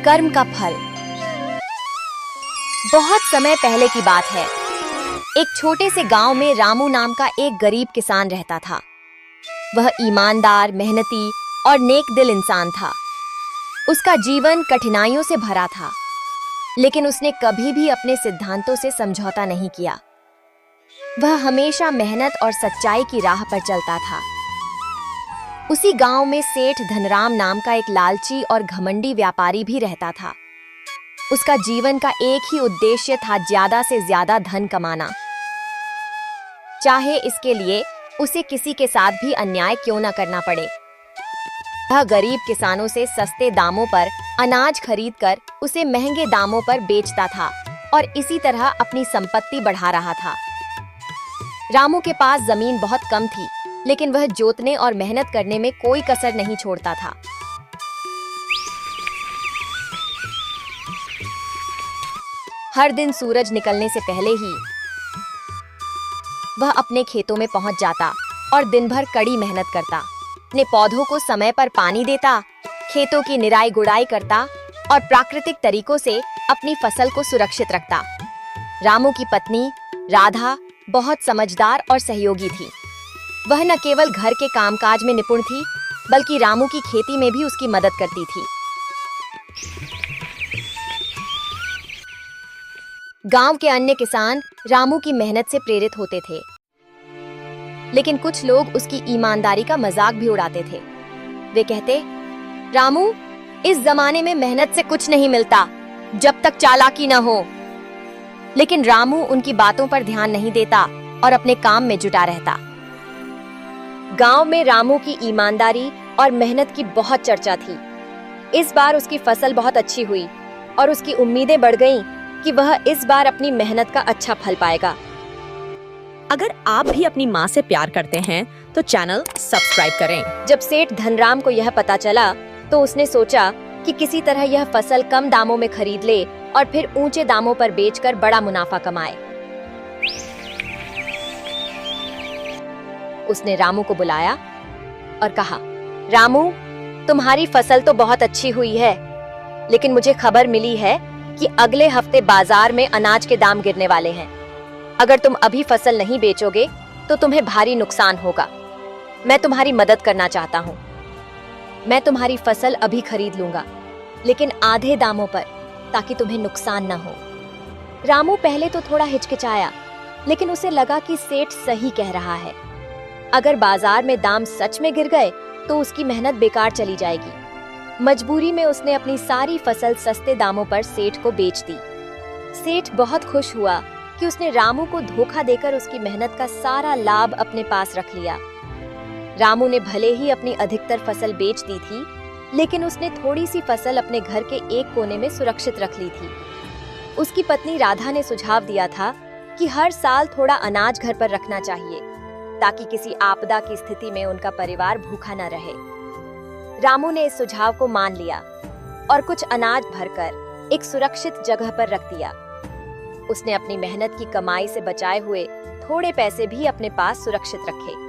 कर्म का फल। बहुत समय पहले की बात है। एक छोटे से गांव में रामू नाम का एक गरीब किसान रहता था। वह ईमानदार, मेहनती और नेक दिल इंसान था। उसका जीवन कठिनाइयों से भरा था, लेकिन उसने कभी भी अपने सिद्धांतों से समझौता नहीं किया। वह हमेशा मेहनत और सच्चाई की राह पर चलता था। उसी गांव में सेठ धनराम नाम का एक लालची और घमंडी व्यापारी भी रहता था। उसका जीवन का एक ही उद्देश्य था, ज्यादा से ज्यादा धन कमाना, चाहे इसके लिए उसे किसी के साथ भी अन्याय क्यों न करना पड़े। वह गरीब किसानों से सस्ते दामों पर अनाज खरीदकर उसे महंगे दामों पर बेचता था और इसी तरह अपनी संपत्ति बढ़ा रहा था। रामू के पास जमीन बहुत कम थी, लेकिन वह जोतने और मेहनत करने में कोई कसर नहीं छोड़ता था। हर दिन सूरज निकलने से पहले ही वह अपने खेतों में पहुंच जाता और दिन भर कड़ी मेहनत करता। अपने पौधों को समय पर पानी देता, खेतों की निराई गुड़ाई करता और प्राकृतिक तरीकों से अपनी फसल को सुरक्षित रखता। रामू की पत्नी राधा बहुत समझदार और सहयोगी थी। वह न केवल घर के कामकाज में निपुण थी, बल्कि रामू की खेती में भी उसकी मदद करती थी। गांव के अन्य किसान रामू की मेहनत से प्रेरित होते थे, लेकिन कुछ लोग उसकी ईमानदारी का मजाक भी उड़ाते थे। वे कहते, रामू, इस जमाने में मेहनत से कुछ नहीं मिलता जब तक चालाकी न हो। लेकिन रामू उनकी बातों पर ध्यान नहीं देता और अपने काम में जुटा रहता। गांव में रामू की ईमानदारी और मेहनत की बहुत चर्चा थी। इस बार उसकी फसल बहुत अच्छी हुई और उसकी उम्मीदें बढ़ गईं कि वह इस बार अपनी मेहनत का अच्छा फल पाएगा। अगर आप भी अपनी माँ से प्यार करते हैं तो चैनल सब्सक्राइब करें। जब सेठ धनराम को यह पता चला तो उसने सोचा कि किसी तरह यह फसल कम दामों में खरीद ले और फिर ऊंचे दामों पर बेचकर बड़ा मुनाफा कमाए। उसने रामू को बुलाया और कहा, रामू, तुम्हारी फसल तो बहुत अच्छी हुई है, लेकिन मुझे खबर मिली है कि अगले हफ्ते बाजार में अनाज के दाम गिरने वाले हैं। अगर तुम अभी फसल नहीं बेचोगे तो तुम्हें भारी नुकसान होगा। मैं तुम्हारी मदद करना चाहता हूँ। मैं तुम्हारी फसल अभी खरीद लूंगा, लेकिन आधे दामों पर, ताकि तुम्हें नुकसान न हो। रामू पहले तो थोड़ा हिचकिचाया, लेकिन उसे लगा कि सेठ सही कह रहा है। अगर बाजार में दाम सच में गिर गए तो उसकी मेहनत बेकार चली जाएगी। मजबूरी में उसने अपनी सारी फसल सस्ते दामों पर सेठ को बेच दी। सेठ बहुत खुश हुआ कि उसने रामू को धोखा देकर उसकी मेहनत का सारा लाभ अपने पास रख लिया। रामू ने भले ही अपनी अधिकतर फसल बेच दी थी, लेकिन उसने थोड़ी सी फसल अपने घर के एक कोने में सुरक्षित रख ली थी। उसकी पत्नी राधा ने सुझाव दिया था कि हर साल थोड़ा अनाज घर पर रखना चाहिए, ताकि किसी आपदा की स्थिति में उनका परिवार भूखा न रहे। रामू ने इस सुझाव को मान लिया और कुछ अनाज भरकर एक सुरक्षित जगह पर रख दिया। उसने अपनी मेहनत की कमाई से बचाए हुए थोड़े पैसे भी अपने पास सुरक्षित रखे।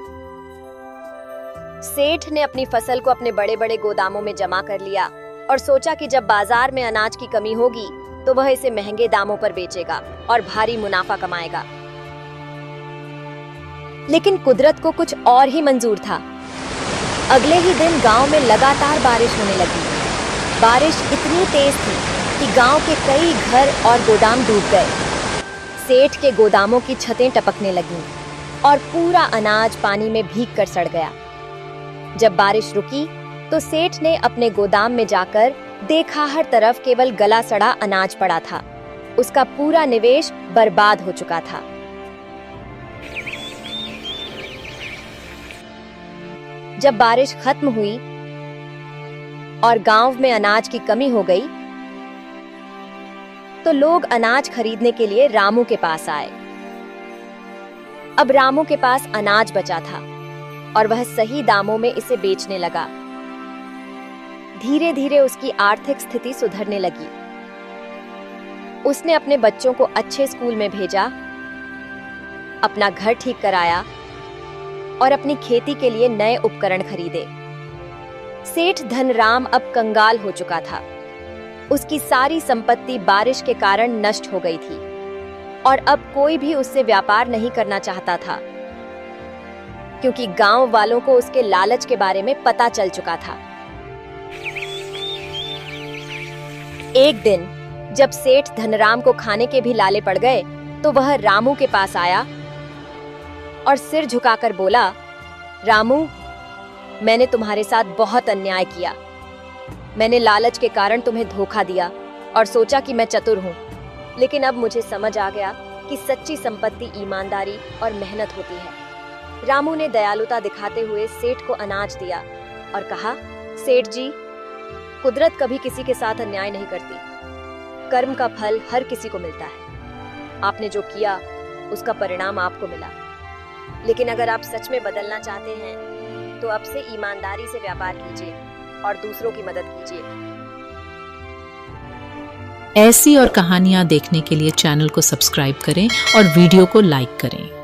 सेठ ने अपनी फसल को अपने बड़े बड़े गोदामों में जमा कर लिया और सोचा कि जब बाजार में अनाज की कमी होगी तो वह इसे महंगे दामों पर बेचेगा और भारी मुनाफा कमाएगा। लेकिन कुदरत को कुछ और ही मंजूर था। अगले ही दिन गांव में लगातार बारिश होने लगी। बारिश इतनी तेज थी कि गांव के कई घर और गोदाम डूब गए। सेठ के गोदामों की छतें टपकने लगीं और पूरा अनाज पानी में भीगकर सड़ गया। जब बारिश रुकी तो सेठ ने अपने गोदाम में जाकर देखा, हर तरफ केवल गला सड़ा अनाज पड़ा था। उसका पूरा निवेश बर्बाद हो चुका था। जब बारिश खत्म हुई और गांव में अनाज की कमी हो गई, तो लोग अनाज खरीदने के लिए रामू के पास आए। अब रामू के पास अनाज बचा था और वह सही दामों में इसे बेचने लगा। धीरे धीरे उसकी आर्थिक स्थिति सुधरने लगी। उसने अपने बच्चों को अच्छे स्कूल में भेजा, अपना घर ठीक कराया और अपनी खेती के लिए नए उपकरण खरीदे। सेठ धनराम अब कंगाल हो चुका था। उसकी सारी संपत्ति बारिश के कारण नष्ट हो गई थी और अब कोई भी उससे व्यापार नहीं करना चाहता था, क्योंकि गांव वालों को उसके लालच के बारे में पता चल चुका था। एक दिन जब सेठ धनराम को खाने के भी लाले पड़ गए, तो वह रामू के पास आया और सिर झुकाकर बोला, रामू, मैंने तुम्हारे साथ बहुत अन्याय किया। मैंने लालच के कारण तुम्हें धोखा दिया और सोचा कि मैं चतुर हूँ, लेकिन अब मुझे समझ आ गया कि सच्ची संपत्ति ईमानदारी और मेहनत होती है। रामू ने दयालुता दिखाते हुए सेठ को अनाज दिया और कहा, सेठ जी, कुदरत कभी किसी के साथ अन्याय नहीं करती। कर्म का फल हर किसी को मिलता है। आपने जो किया उसका परिणाम आपको मिला, लेकिन अगर आप सच में बदलना चाहते हैं तो अब से ईमानदारी से व्यापार कीजिए और दूसरों की मदद कीजिए। ऐसी और कहानियां देखने के लिए चैनल को सब्सक्राइब करें और वीडियो को लाइक करें।